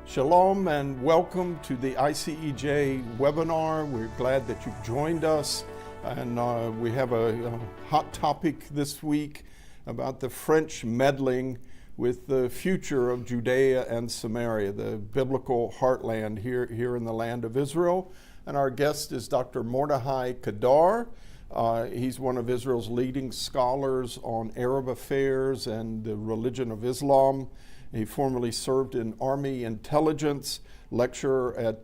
Shalom and welcome to the ICEJ webinar. We're glad that you've joined us, and we have a hot topic this week about the French meddling with the future of Judea and Samaria, the biblical heartland here in the land of Israel. And our guest is Dr. Mordechai Kedar. He's one of Israel's leading scholars on Arab affairs and the religion of Islam. He formerly served in Army intelligence, lecturer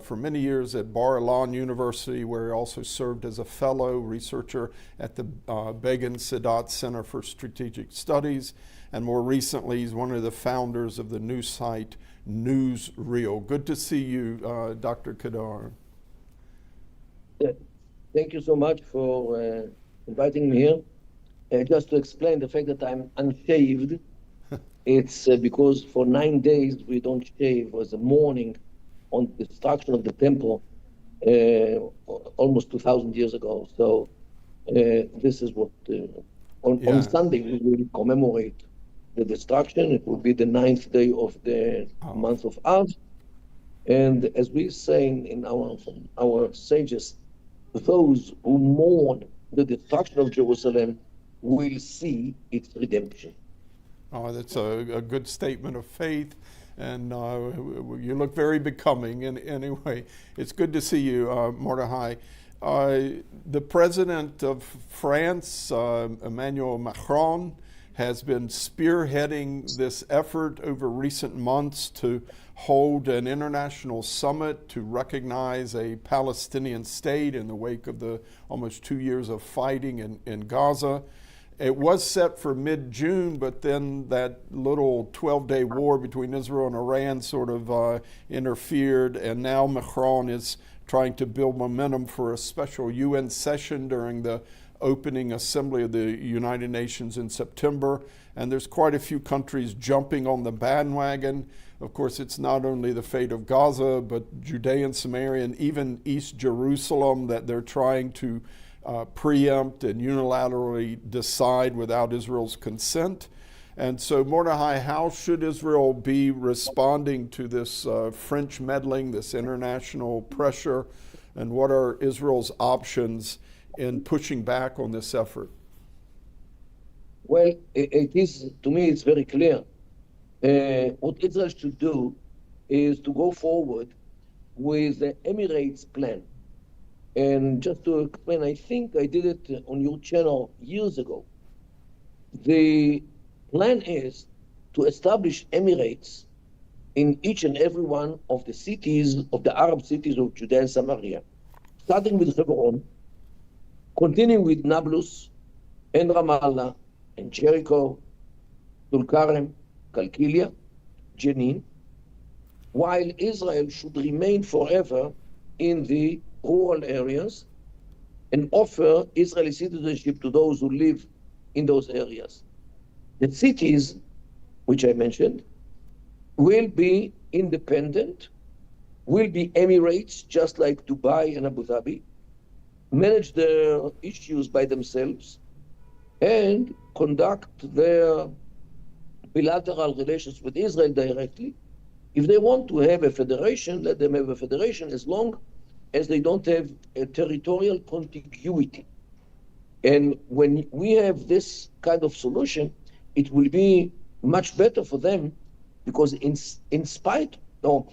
for many years at Bar Ilan University, where he also served as a fellow researcher at the Begin Sadat Center for Strategic Studies. And more recently, he's one of the founders of the new site, Newsreel. Good to see you, Dr. Kedar. Thank you so much for inviting me here. Just to explain the fact that I'm unshaved, it's because for 9 days we don't shave. It was a mourning on the destruction of the temple almost 2,000 years ago. So this is what, on Sunday we will commemorate the destruction. It will be the 9th day of the month of Av. And as we're saying in our sages, those who mourn the destruction of Jerusalem will see its redemption. Oh, that's a good statement of faith, and you look very becoming. And anyway, it's good to see you, Mordechai. The president of France, Emmanuel Macron, has been spearheading this effort over recent months to hold an international summit to recognize a Palestinian state in the wake of the almost 2 years of fighting in Gaza. It was set for mid-June, but then that little 12-day war between Israel and Iran sort of interfered, and now Macron is trying to build momentum for a special UN session during the opening assembly of the United Nations in September. And there's quite a few countries jumping on the bandwagon. Of course, it's not only the fate of Gaza, but Judea and Samaria and even East Jerusalem that they're trying to preempt and unilaterally decide without Israel's consent. And so, Mordechai, how should Israel be responding to this French meddling, this international pressure, and what are Israel's options in pushing back on this effort? Well, it is, to me, it's very clear. What Israel should do is to go forward with the Emirates plan. And just to explain, I think I did it on your channel years ago. The plan is to establish Emirates in each and every one of the cities, of the Arab cities of Judea and Samaria, starting with Hebron, continuing with Nablus and Ramallah and Jericho, Tulkarem, Kalkilia, Jenin, while Israel should remain forever in the rural areas and offer Israeli citizenship to those who live in those areas. The cities, which I mentioned, will be independent, will be emirates, just like Dubai and Abu Dhabi, manage their issues by themselves, and conduct their bilateral relations with Israel directly. If they want to have a federation, let them have a federation, as long as they don't have a territorial contiguity. And when we have this kind of solution, it will be much better for them, because instead of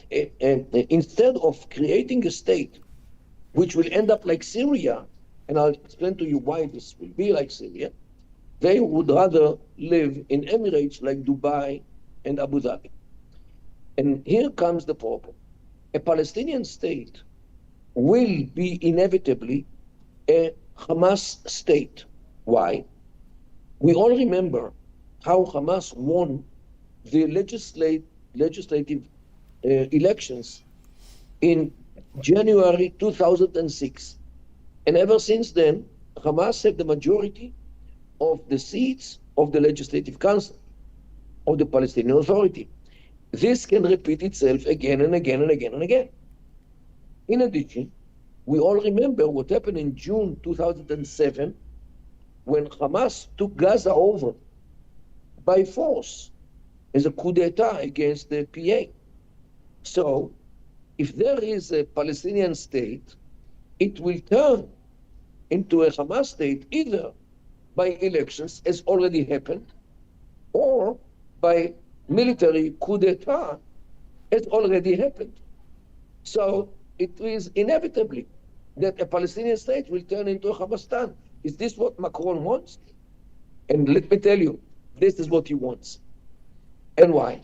creating a state which will end up like Syria, and I'll explain to you why this will be like Syria, they would rather live in Emirates like Dubai and Abu Dhabi. And here comes the problem. A Palestinian state will be inevitably a Hamas state. Why? We all remember how Hamas won the legislative elections in January 2006. And ever since then, Hamas had the majority of the seats of the Legislative Council of the Palestinian Authority. This can repeat itself again and again and again and again. In addition, we all remember what happened in June 2007 when Hamas took Gaza over by force as a coup d'etat against the PA. So if there is a Palestinian state, it will turn into a Hamas state either by elections, as already happened, or by military coup d'etat, as already happened. So it is inevitably that a Palestinian state will turn into a Hamastan. Is this what Macron wants? And let me tell you, this is what he wants. And why?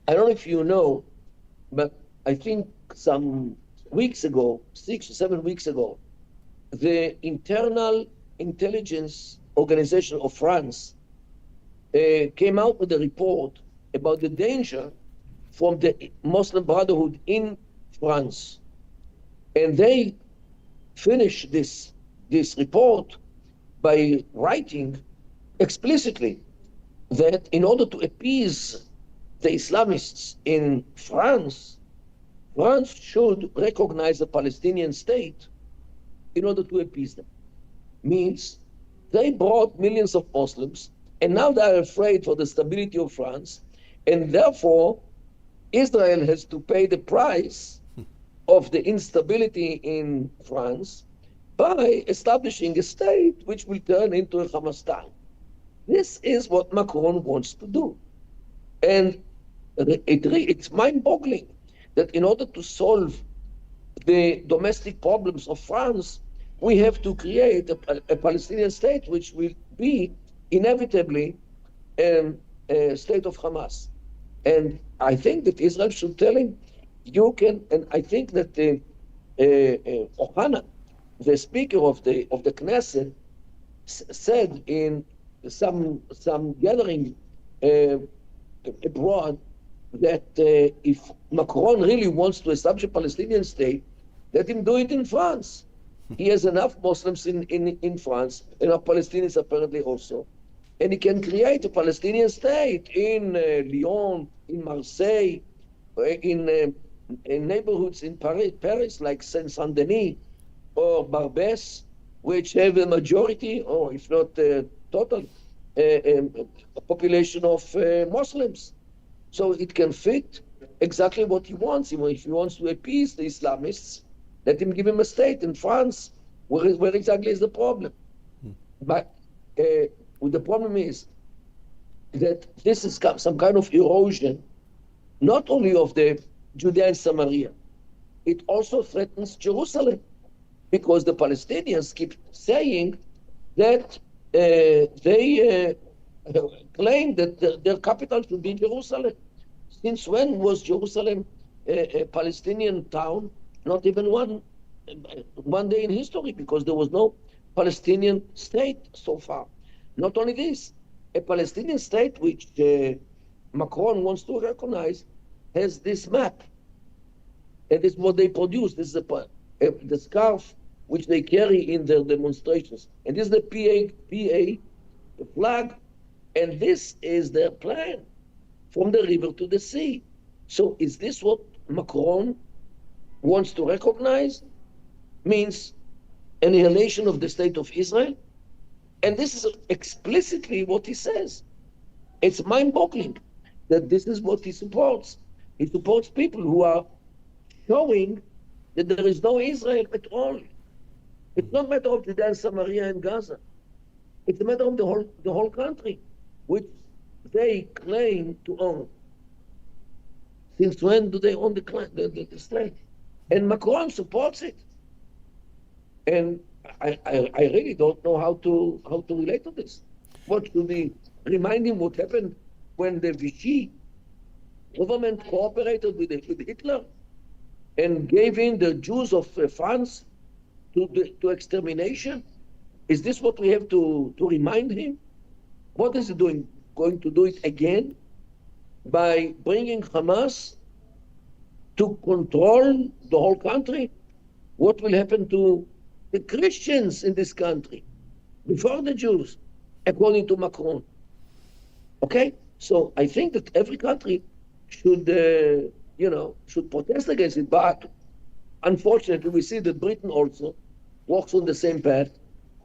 I don't know if you know, but I think some weeks ago, 6 or 7 weeks ago, the internal intelligence organization of France came out with a report about the danger from the Muslim Brotherhood in France. And they finished this report by writing explicitly that in order to appease the Islamists in France, France should recognize a Palestinian state in order to appease them. Means they brought millions of Muslims, and now they are afraid for the stability of France, and therefore Israel has to pay the price of the instability in France by establishing a state which will turn into a Hamastan. This is what Macron wants to do. And it's mind-boggling that in order to solve the domestic problems of France, we have to create a Palestinian state which will be inevitably a state of Hamas. And I think that Israel should tell him, you can, and I think that Ohana, the speaker of the Knesset, said in some gathering abroad that if Macron really wants to establish a Palestinian state, let him do it in France. He has enough Muslims in France, enough Palestinians apparently also, and he can create a Palestinian state in Lyon, in Marseille, in neighborhoods in Paris like Saint-Denis or Barbès, which have a majority, or if not total, population of Muslims. So it can fit exactly what he wants. If he wants to appease the Islamists, let him give him a state in France. Where exactly is the problem? But the problem is that this is some kind of erosion, not only of the Judea and Samaria, it also threatens Jerusalem, because the Palestinians keep saying that they claim that their capital should be Jerusalem. Since when was Jerusalem a Palestinian town? Not even one day in history, because there was no Palestinian state so far. Not only this, a Palestinian state which Macron wants to recognize has this map. And this is what they produce. This is the scarf which they carry in their demonstrations. And this is the PA flag. And this is their plan from the river to the sea. So is this what Macron wants to recognize? Means annihilation of the state of Israel? And this is explicitly what he says. It's mind-boggling that this is what he supports. He supports people who are showing that there is no Israel at all. It's not a matter of Judea and Samaria and Gaza. It's a matter of the whole country, which they claim to own. Since when do they own the state? And Macron supports it. And I really don't know how to relate to this. What should we remind him what happened when the Vichy government cooperated with Hitler and gave in the Jews of France to extermination? Is this what we have to remind him? What is he doing? Going to do it again by bringing Hamas to control the whole country? What will happen to the Christians in this country before the Jews, according to Macron? Okay, so I think that every country should protest against it. But unfortunately, we see that Britain also walks on the same path.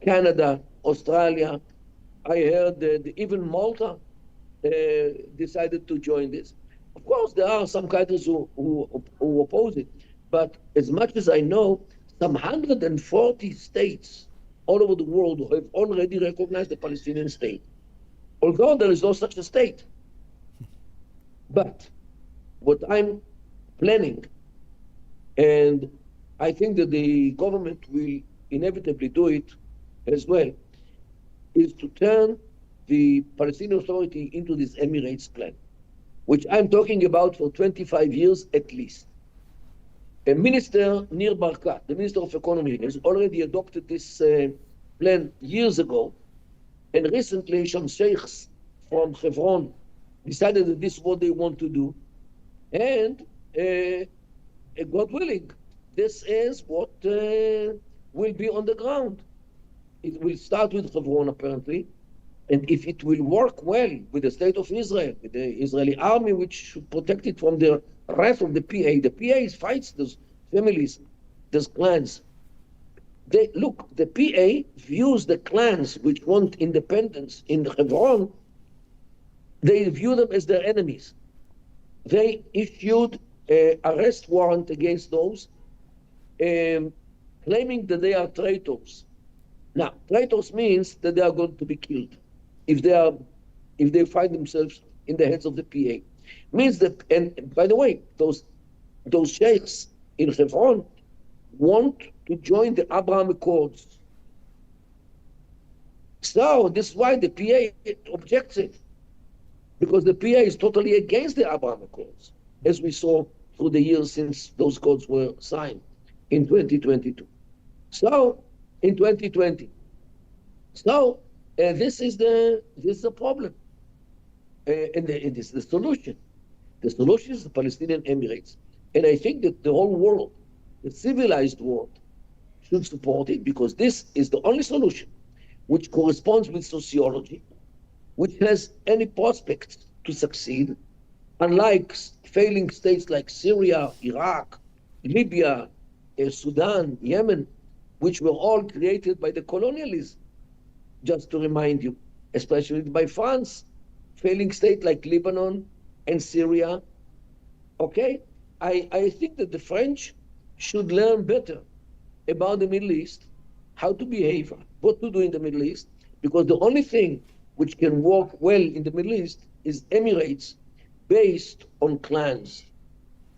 Canada, Australia, I heard that even Malta decided to join this. Of course, there are some countries who oppose it, but as much as I know, some 140 states all over the world have already recognized the Palestinian state, although there is no such a state. But what I'm planning, and I think that the government will inevitably do it as well, is to turn the Palestinian Authority into this Emirates plan, which I'm talking about for 25 years at least. Minister Nir Barkat, the Minister of Economy, has already adopted this plan years ago, and recently some sheikhs from Hebron decided that this is what they want to do, and God willing, this is what will be on the ground. It will start with Hebron, apparently, and if it will work well with the state of Israel, with the Israeli army, which should protect it from the wrath of the PA fights those families, those clans. The PA views the clans which want independence in Hebron, they view them as their enemies. They issued an arrest warrant against those, claiming that they are traitors. Now, traitors means that they are going to be killed if they find themselves in the hands of the PA. Means that, and by the way, those sheikhs in Hebron want to join the Abraham Accords. So this is why the PA objects it, because the PA is totally against the Abraham Accords, as we saw through the years since those accords were signed in 2022. So in 2020. So this is the problem, and this is the solution. The solution is the Palestinian Emirates, and I think that the whole world, the civilized world, should support it, because this is the only solution which corresponds with sociology, which has any prospects to succeed, unlike failing states like Syria, Iraq, Libya, Sudan, Yemen, which were all created by the colonialism, just to remind you, especially by France, failing state like Lebanon and Syria. Okay, I think that the French should learn better about the Middle East, how to behave, what to do in the Middle East, because the only thing which can work well in the Middle East is Emirates based on clans.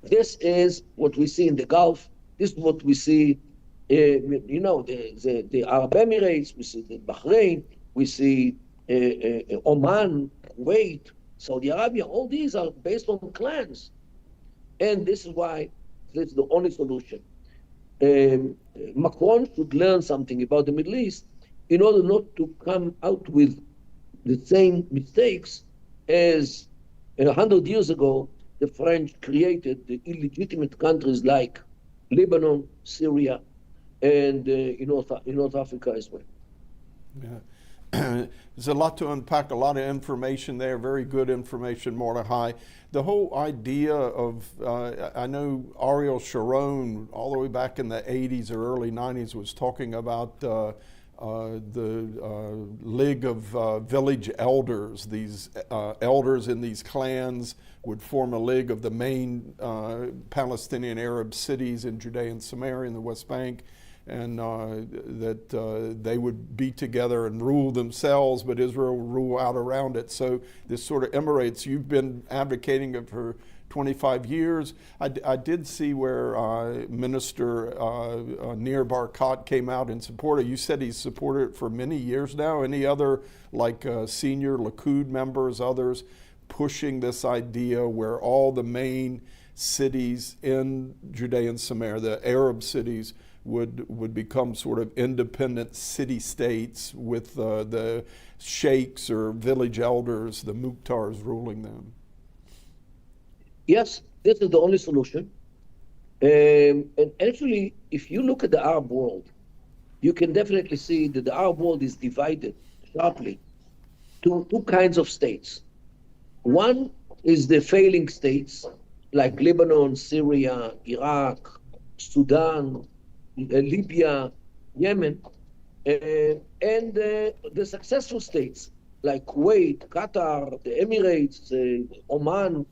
This is what we see in the Gulf. This is what we see, the Arab Emirates, we see the Bahrain, we see Oman, Kuwait, Saudi Arabia. All these are based on clans. And this is why this is the only solution. Macron should learn something about the Middle East in order not to come out with the same mistakes as 100 years ago the French created the illegitimate countries like Lebanon, Syria, and in North Africa as well. Yeah. There's a lot to unpack, a lot of information there, very good information, Mordechai. The whole idea of, I know Ariel Sharon, all the way back in the 80s or early 90s, was talking about the League of Village Elders. These elders in these clans would form a league of the main Palestinian Arab cities in Judea and Samaria in the West Bank, and that they would be together and rule themselves, but Israel would rule out around it. So this sort of Emirates, you've been advocating it for 25 years. I did see where Minister Nir Barkat came out in support. You said he's supported it for many years now. Any other senior Likud members, others, pushing this idea where all the main cities in Judea and Samaria, the Arab cities, would become sort of independent city-states with the sheikhs or village elders, the muhtars, ruling them? Yes, this is the only solution. And actually, if you look at the Arab world, you can definitely see that the Arab world is divided sharply to two kinds of states. One is the failing states like Lebanon, Syria, Iraq, Sudan, Libya, Yemen, and the successful states like Kuwait, Qatar, the Emirates, Oman,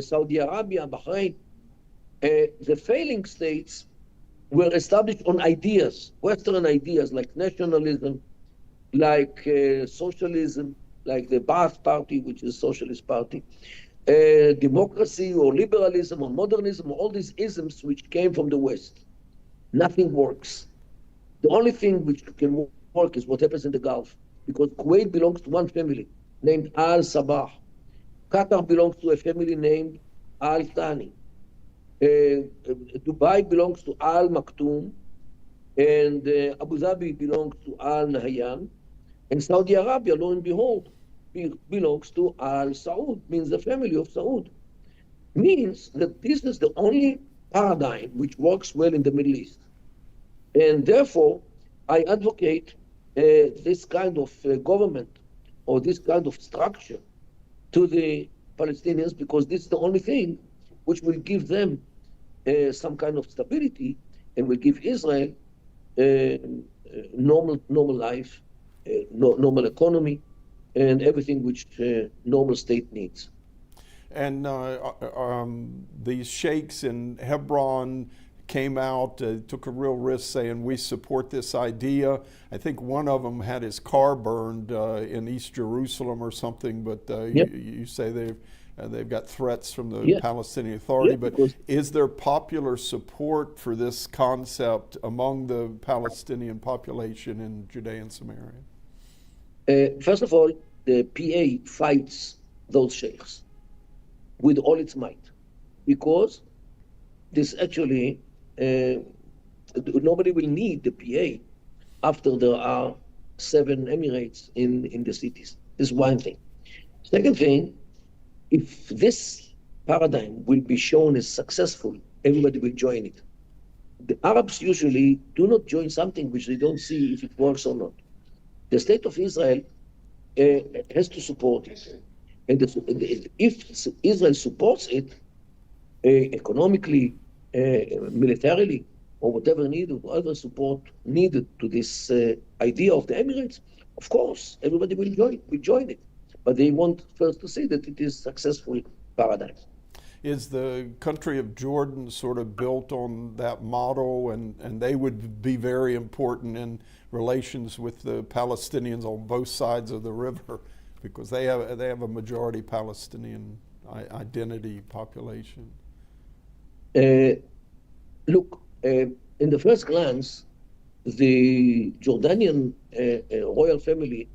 Saudi Arabia, Bahrain, the failing states were established on ideas, Western ideas like nationalism, like socialism, like the Ba'ath Party, which is a socialist party, democracy or liberalism or modernism, all these isms which came from the West. Nothing works. The only thing which can work is what happens in the Gulf, because Kuwait belongs to one family named Al Sabah. Qatar belongs to a family named Al Thani. Dubai belongs to Al Maktoum, and Abu Dhabi belongs to Al Nahyan, and Saudi Arabia, lo and behold, belongs to Al Saud, means the family of Saud. Means that this is the only paradigm which works well in the Middle East. And therefore, I advocate this kind of government or this kind of structure to the Palestinians, because this is the only thing which will give them some kind of stability and will give Israel normal life, normal economy, and everything which normal state needs. And these sheikhs in Hebron came out, took a real risk saying, we support this idea. I think one of them had his car burned in East Jerusalem or something, but you say they've got threats from the Palestinian Authority. But is there popular support for this concept among the Palestinian population in Judea and Samaria? First of all, the PA fights those sheikhs with all its might, because this actually, nobody will need the PA after there are 7 emirates in the cities. This is one thing. Second thing, if this paradigm will be shown as successful, everybody will join it. The Arabs usually do not join something which they don't see if it works or not. The state of Israel has to support it. And if Israel supports it economically, militarily, or whatever needed, whatever support needed to this idea of the Emirates, of course, everybody will join it. But they want first to see that it is a successful paradigm. Is the country of Jordan sort of built on that model, and they would be very important in relations with the Palestinians on both sides of the river, because they have a majority Palestinian identity population? Look, in the first glance, the Jordanian royal family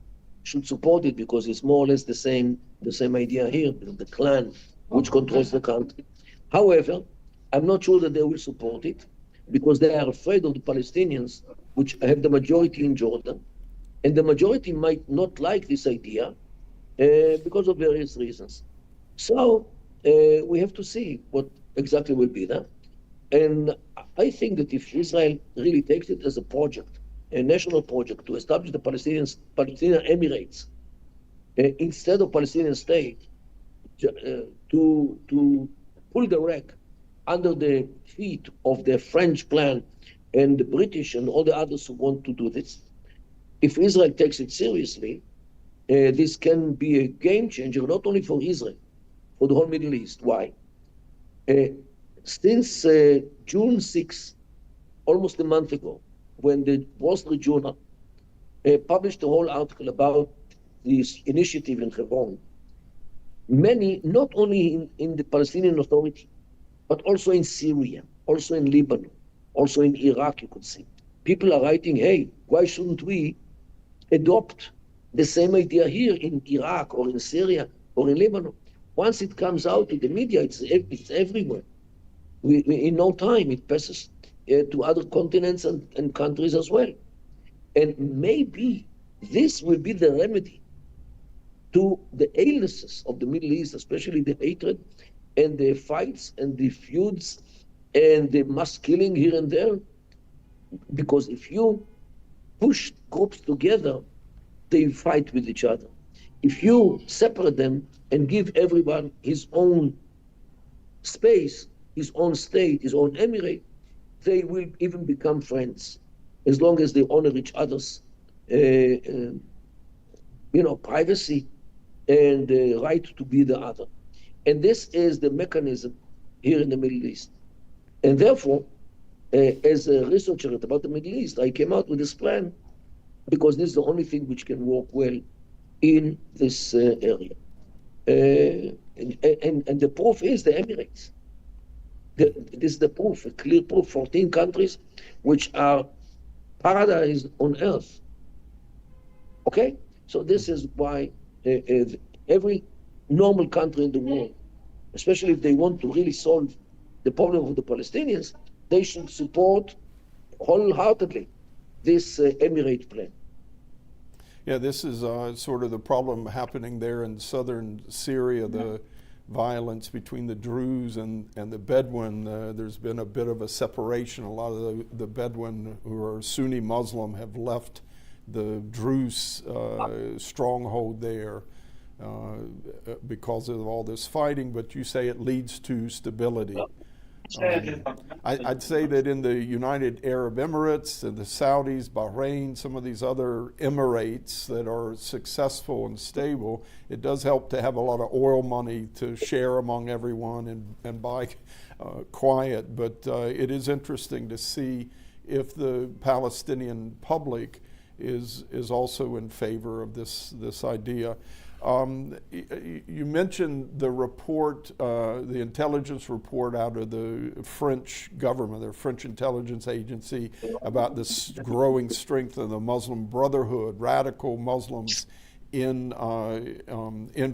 should support it, because it's more or less the same idea here, the clan which controls the country. However, I'm not sure that they will support it, because they are afraid of the Palestinians, which have the majority in Jordan, and the majority might not like this idea because of various reasons. So we have to see what exactly will be there. And I think that if Israel really takes it as a project, a national project to establish the Palestinian Emirates instead of Palestinian state, to pull the rug under the feet of the French plan and the British and all the others who want to do this. If Israel takes it seriously, this can be a game changer, not only for Israel, for the whole Middle East. Why? Since June 6, almost a month ago, when the Wall Street Journal published a whole article about this initiative in Hebron, many, not only in the Palestinian Authority, but also in Syria, also in Lebanon, also in Iraq, you could see. People are writing, hey, why shouldn't we adopt the same idea here in Iraq or in Syria or in Lebanon? Once it comes out in the media, it's everywhere. In no time, it passes to other continents and countries as well. And maybe this will be the remedy to the illnesses of the Middle East, especially the hatred and the fights and the feuds and the mass killing here and there. Because if you push groups together, they fight with each other. If you separate them and give everyone his own space, his own state, his own emirate, they will even become friends, as long as they honor each other's privacy and the right to be the other. And this is the mechanism here in the Middle East. And therefore, as a researcher about the Middle East, I came out with this plan because this is the only thing which can work well in this area. And the proof is the Emirates. This is the proof, a clear proof, 14 countries which are paradise on earth. Okay? So this is why every normal country in the world, especially if they want to really solve the problem of the Palestinians, they should support wholeheartedly this Emirate plan. Yeah, this is sort of the problem happening there in southern Syria, the violence between the Druze and the Bedouin. There's been a bit of a separation. A lot of the Bedouin who are Sunni Muslim have left the Druze stronghold there because of all this fighting, but you say it leads to stability. I'd say that in the United Arab Emirates and the Saudis, Bahrain, some of these other Emirates that are successful and stable, it does help to have a lot of oil money to share among everyone and buy quiet. But it is interesting to see if the Palestinian public is also in favor of this idea. You mentioned the report, the intelligence report out of the French government, the French intelligence agency, about this growing strength of the Muslim Brotherhood, radical Muslims in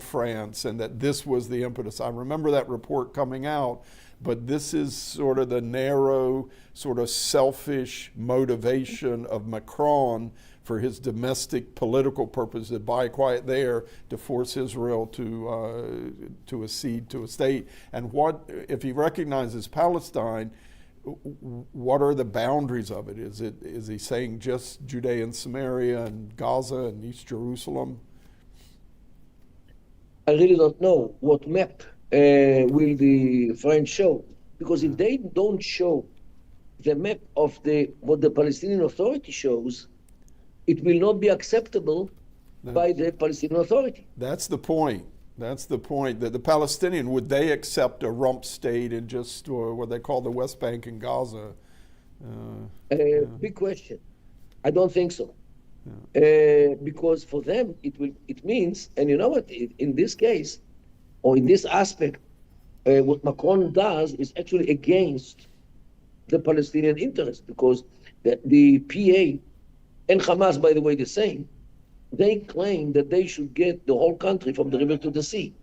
France, and that this was the impetus. I remember that report coming out, but this is sort of the narrow, sort of selfish motivation of Macron for his domestic political purposes, to buy quiet there, to force Israel to accede to a state. And what, if he recognizes Palestine, what are the boundaries of it? Is he saying just Judea and Samaria and Gaza and East Jerusalem? I really don't know what map will the French show, because if they don't show the map of what the Palestinian Authority shows, it will not be acceptable by the Palestinian Authority. That's the point. That's the point. That the Palestinian, would they accept a rump state in just what they call the West Bank and Gaza? Big question. I don't think so. Yeah. Because for them, it means, and you know what, in this case, or in this aspect, what Macron does is actually against the Palestinian interest, because the PA and Hamas, by the way, the same, they claim that they should get the whole country from the river to the sea.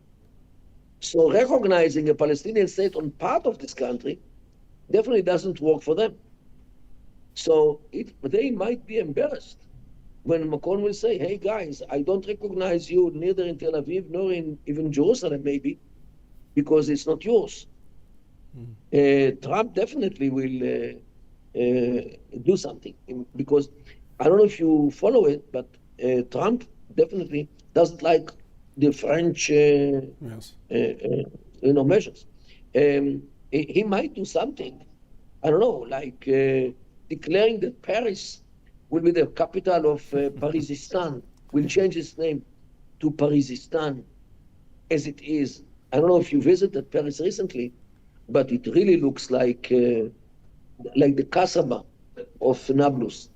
So recognizing a Palestinian state on part of this country definitely doesn't work for them. So they might be embarrassed when Macron will say, hey guys, I don't recognize you neither in Tel Aviv nor in even Jerusalem maybe, because it's not yours. Trump definitely will do something, because I don't know if you follow it, but Trump definitely doesn't like the French measures. He might do something, I don't know, like declaring that Paris will be the capital of Parisistan, will change its name to Parisistan as it is. I don't know if you visited Paris recently, but it really looks like the Kasaba of Nablus.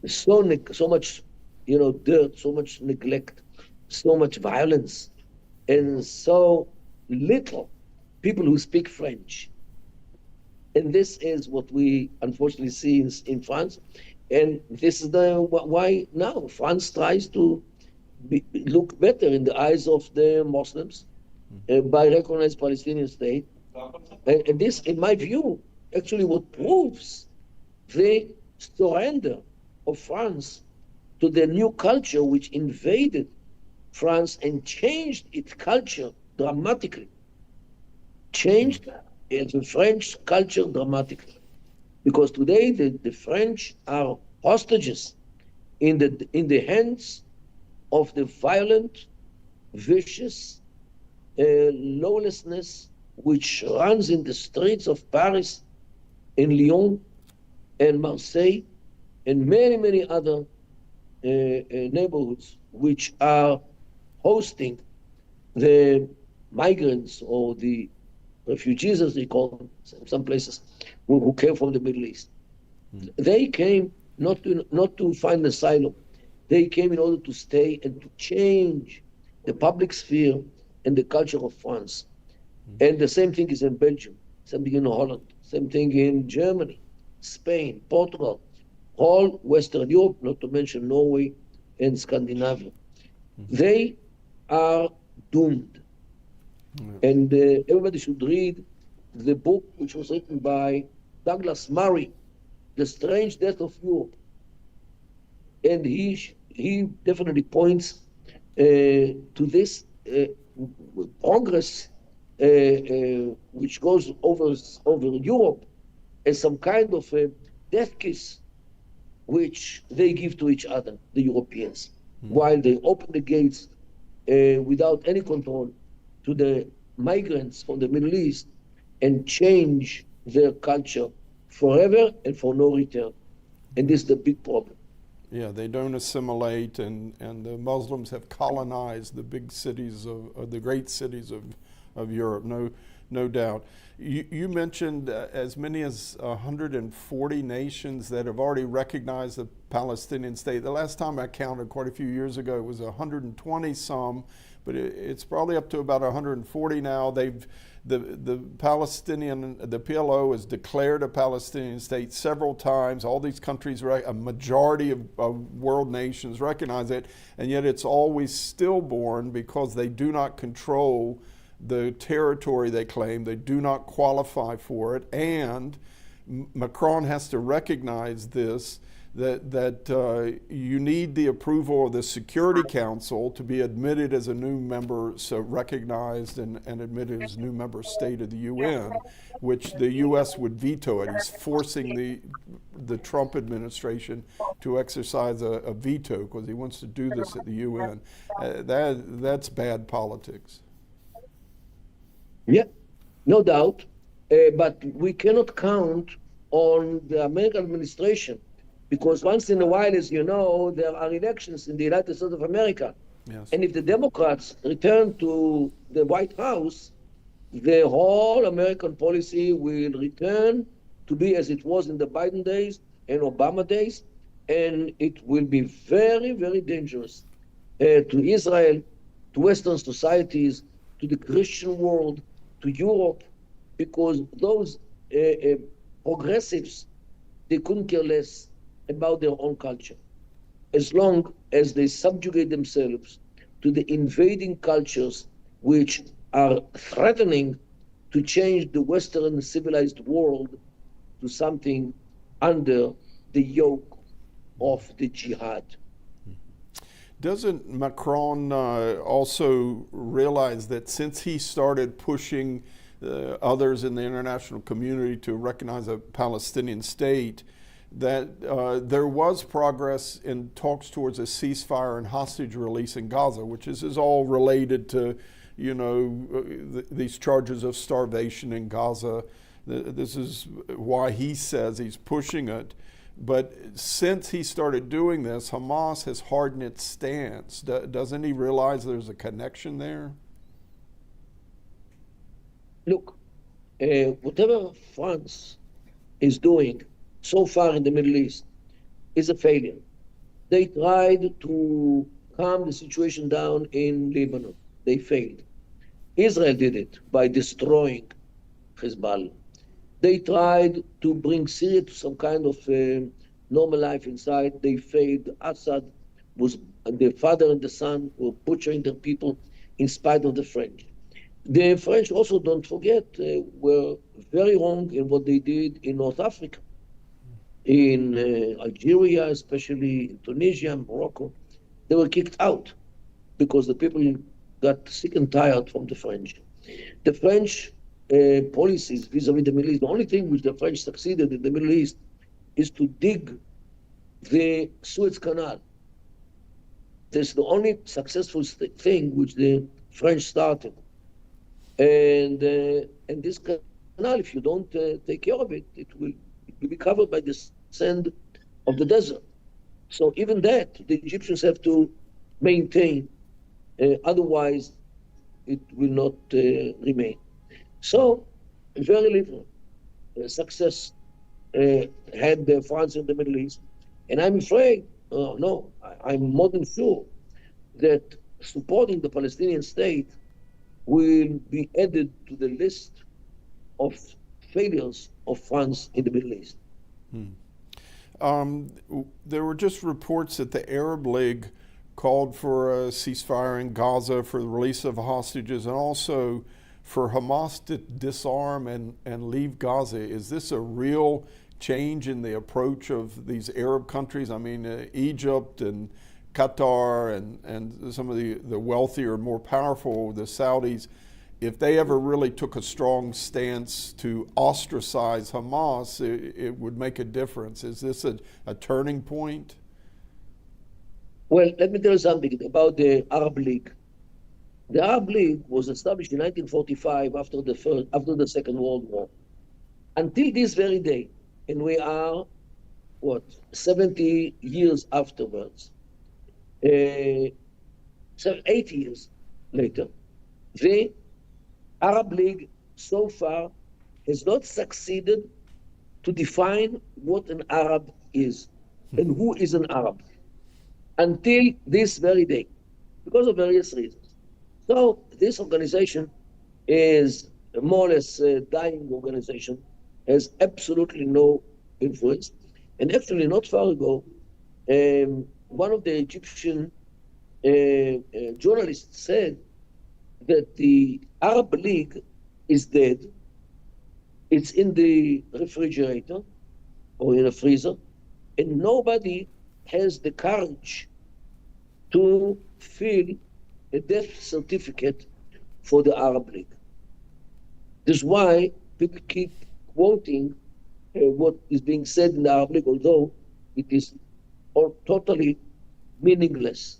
So much, dirt, so much neglect, so much violence, and so little people who speak French. And this is what we unfortunately see in France. And this is why now France tries to look better in the eyes of the Muslims by recognizing Palestinian state. And this, in my view, actually what proves the surrender of France to the new culture which invaded France and changed its culture dramatically. Changed the French culture dramatically. Because today the French are hostages in the hands of the violent, vicious lawlessness which runs in the streets of Paris, in Lyon, and Marseille, and many, many other neighborhoods which are hosting the migrants or the refugees, as they call them, some places, who came from the Middle East. They came not to find asylum. They came in order to stay and to change the public sphere and the culture of France. And the same thing is in Belgium, same thing in Holland, same thing in Germany, Spain, Portugal, all Western Europe, not to mention Norway and Scandinavia. They are doomed. And everybody should read the book which was written by Douglas Murray, The Strange Death of Europe. And he definitely points to this progress which goes over Europe as some kind of a death kiss which they give to each other, the Europeans, while they open the gates without any control to the migrants from the Middle East and change their culture forever and for no return. And this is the big problem. Yeah, they don't assimilate, and the Muslims have colonized the big cities of the great cities of Europe, no doubt. You mentioned as many as 140 nations that have already recognized the Palestinian state. The last time I counted, quite a few years ago, it was 120 some, but it's probably up to about 140 now. The PLO has declared a Palestinian state several times. All these countries, a majority of world nations recognize it, and yet it's always stillborn because they do not control the territory they claim. They do not qualify for it, and Macron has to recognize this, that you need the approval of the Security Council to be admitted as a new member, so recognized and admitted as a new member state of the UN, which the U.S. would veto it. He's forcing the Trump administration to exercise a veto because he wants to do this at the UN. That's bad politics. Yeah, no doubt. But we cannot count on the American administration, because once in a while, as you know, there are elections in the United States of America. Yes. And if the Democrats return to the White House, the whole American policy will return to be as it was in the Biden days and Obama days. And it will be very, very dangerous to Israel, to Western societies, to the Christian world, to Europe, because those progressives, they couldn't care less about their own culture, as long as they subjugate themselves to the invading cultures which are threatening to change the Western civilized world to something under the yoke of the jihad. Doesn't Macron also realize that since he started pushing others in the international community to recognize a Palestinian state, that there was progress in talks towards a ceasefire and hostage release in Gaza, which is all related to, these charges of starvation in Gaza. This is why he says he's pushing it. But since he started doing this, Hamas has hardened its stance. Doesn't he realize there's a connection there? Look, whatever France is doing so far in the Middle East is a failure. They tried to calm the situation down in Lebanon. They failed. Israel did it by destroying Hezbollah. They tried to bring Syria to some kind of normal life inside. They failed. Assad was, the father and the son were butchering their people in spite of the French. The French also, don't forget, were very wrong in what they did in North Africa, in Algeria, especially in Tunisia, Morocco. They were kicked out because the people got sick and tired from the French. The French policies vis-a-vis the Middle East, the only thing which the French succeeded in the Middle East is to dig the Suez Canal. That's the only successful thing which the French started. And this canal, if you don't take care of it, it will be covered by the sand of the desert. So even that, the Egyptians have to maintain. Otherwise, it will not remain. So, very little success had France in the Middle East. And I'm afraid, no, I'm more than sure that supporting the Palestinian state will be added to the list of failures of France in the Middle East. There were just reports that the Arab League called for a ceasefire in Gaza, for the release of hostages, and also for Hamas to disarm and leave Gaza. Is this a real change in the approach of these Arab countries? I mean, Egypt and Qatar and some of the wealthier, more powerful, the Saudis, if they ever really took a strong stance to ostracize Hamas, it would make a difference. Is this a turning point? Well, let me tell you something about the Arab League. The Arab League was established in 1945 after the Second World War. Until this very day, and we are, 70 years afterwards, 80 years later, the Arab League so far has not succeeded to define what an Arab is and who is an Arab until this very day, because of various reasons. So this organization is more or less a dying organization, has absolutely no influence. And actually, not far ago, one of the Egyptian journalists said that the Arab League is dead. It's in the refrigerator or in a freezer, and nobody has the courage to fill a death certificate for the Arab League. This is why people keep quoting what is being said in the Arab League, although it is all totally meaningless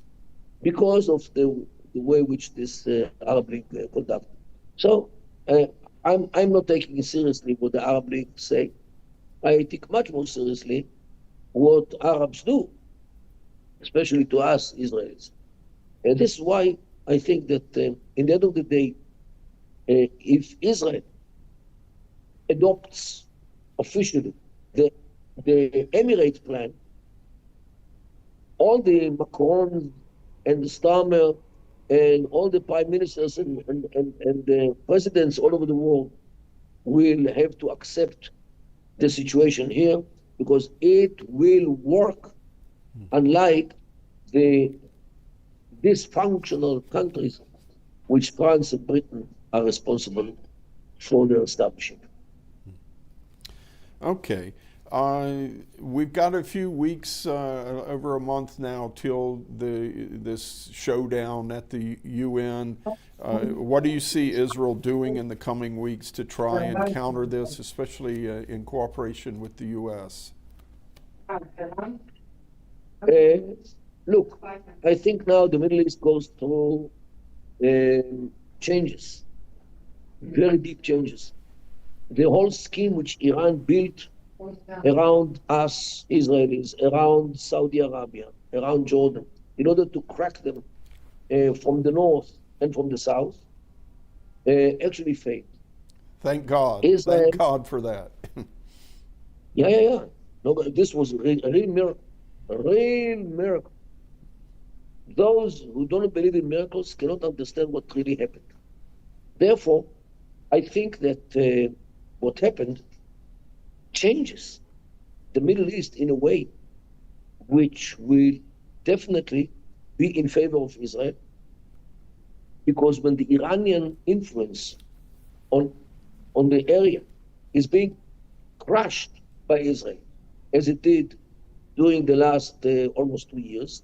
because of the way which this Arab League conducted. So I'm not taking seriously what the Arab League say. I take much more seriously what Arabs do, especially to us Israelis. And this is why I think that in the end of the day, if Israel adopts officially the Emirate plan, all the Macron and the Starmer and all the prime ministers and the presidents all over the world will have to accept the situation here, because it will work, unlike the dysfunctional countries which France and Britain are responsible for their establishing. Okay. We've got a few weeks, over a month now, till this showdown at the UN. What do you see Israel doing in the coming weeks to try and counter this, especially in cooperation with the U.S.? Look, I think now the Middle East goes through changes, very deep changes. The whole scheme which Iran built around us Israelis, around Saudi Arabia, around Jordan, in order to crack them from the north and from the south, actually failed. Thank God. Israel, Thank God for that. Yeah. No, but this was a real miracle. A real miracle. Those who don't believe in miracles cannot understand what really happened. Therefore, I think that what happened changes the Middle East in a way which will definitely be in favor of Israel, because when the Iranian influence on the area is being crushed by Israel, as it did during the last almost 2 years,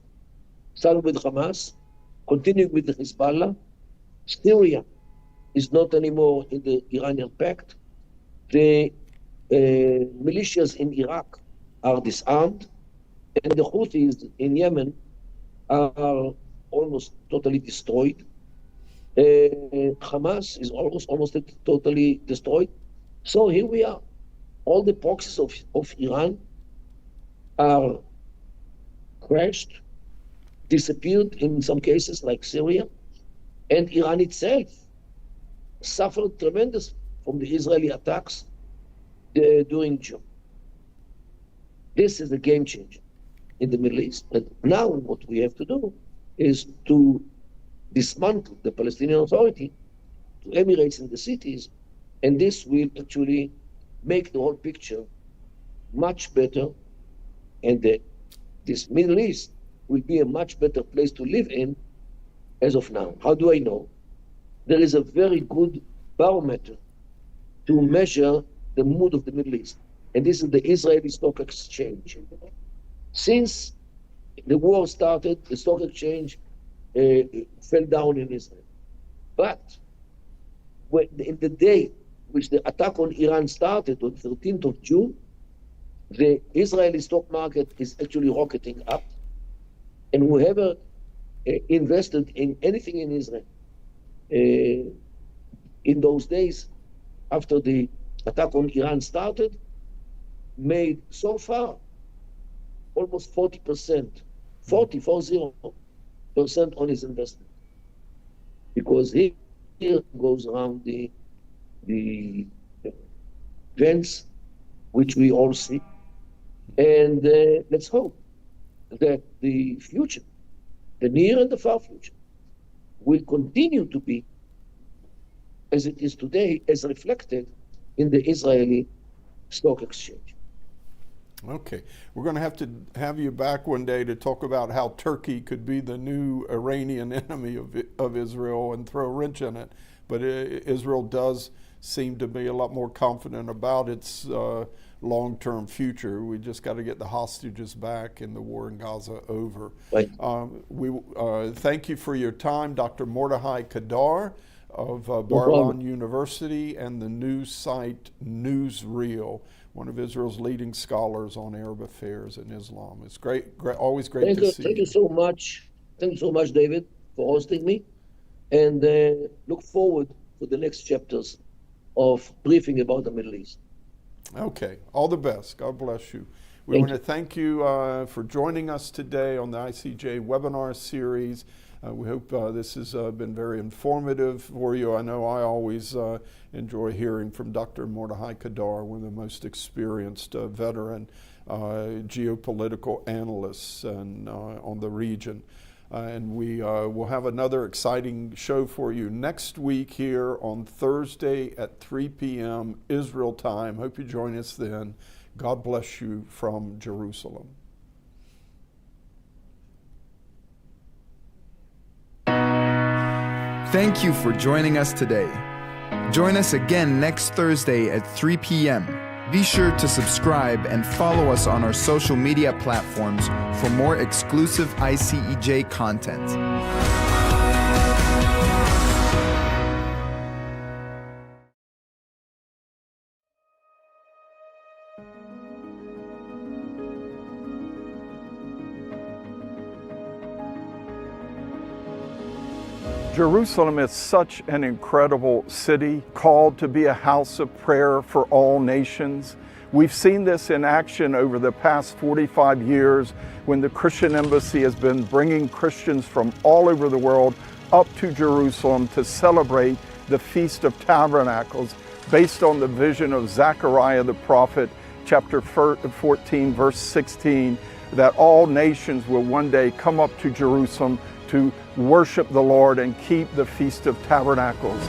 started with Hamas, continuing with the Hezbollah, Syria is not anymore in the Iranian pact, the militias in Iraq are disarmed, and the Houthis in Yemen are almost totally destroyed. Hamas is almost totally destroyed. So here we are. All the proxies of Iran are crashed, disappeared in some cases like Syria. And Iran itself suffered tremendously from the Israeli attacks during June. This is a game changer in the Middle East. And now what we have to do is to dismantle the Palestinian Authority to emirates in the cities, and this will actually make the whole picture much better, and this Middle East will be a much better place to live in as of now. How do I know? There is a very good barometer to measure the mood of the Middle East, and this is the Israeli Stock Exchange. Since the war started, the stock exchange fell down in Israel. But in the day which the attack on Iran started, on 13th of June, the Israeli stock market is actually rocketing up. And whoever invested in anything in Israel in those days, after the attack on Iran started, made so far almost 40% on his investment. Because here goes around the events which we all see. And let's hope that the future, the near and the far future, will continue to be as it is today, as reflected in the Israeli stock exchange. Okay, we're going to have you back one day to talk about how Turkey could be the new Iranian enemy of Israel and throw a wrench in it. But Israel does seem to be a lot more confident about its long-term future. We just got to get the hostages back and the war in Gaza over. Right. We thank you for your time, Dr. Mordechai Kedar of Bar-Ilan University and the news site Newsreel, one of Israel's leading scholars on Arab affairs and Islam. It's great, always great to see you. Thank you so much. Thank you so much, David, for hosting me. And look forward to the next chapters of briefing about the Middle East. Okay, all the best. God bless you. We want to thank you for joining us today on the ICJ webinar series. We hope this has been very informative for you. I know I always enjoy hearing from Dr. Mordechai Kedar, one of the most experienced veteran geopolitical analysts on the region. And we will have another exciting show for you next week here on Thursday at 3 p.m. Israel time. Hope you join us then. God bless you from Jerusalem. Thank you for joining us today. Join us again next Thursday at 3 p.m. Be sure to subscribe and follow us on our social media platforms for more exclusive ICEJ content. Jerusalem is such an incredible city, called to be a house of prayer for all nations. We've seen this in action over the past 45 years when the Christian Embassy has been bringing Christians from all over the world up to Jerusalem to celebrate the Feast of Tabernacles based on the vision of Zechariah the prophet, chapter 14, verse 16, that all nations will one day come up to Jerusalem to worship the Lord and keep the Feast of Tabernacles.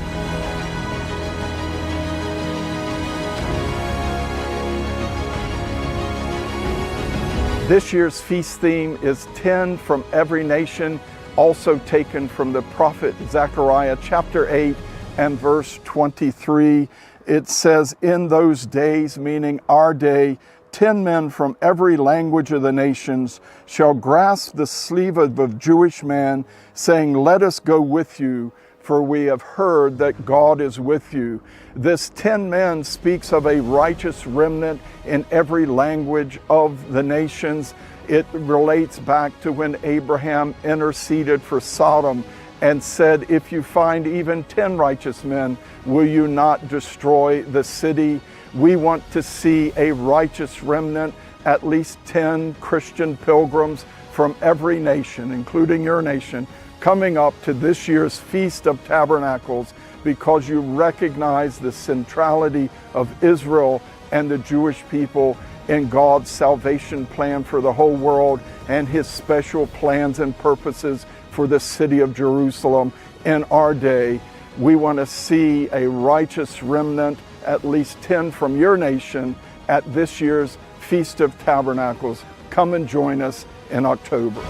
This year's feast theme is 10 from every nation, also taken from the prophet Zechariah chapter 8 and verse 23. It says, "In those days," meaning our day, 10 men from every language of the nations shall grasp the sleeve of a Jewish man, saying, "Let us go with you, for we have heard that God is with you." This 10 men speaks of a righteous remnant in every language of the nations. It relates back to when Abraham interceded for Sodom and said, "If you find even 10 righteous men, will you not destroy the city?" We want to see a righteous remnant, at least 10 Christian pilgrims from every nation, including your nation, coming up to this year's Feast of Tabernacles because you recognize the centrality of Israel and the Jewish people in God's salvation plan for the whole world and his special plans and purposes for the city of Jerusalem in our day. We want to see a righteous remnant, at least 10 from your nation, at this year's Feast of Tabernacles. Come and join us in October.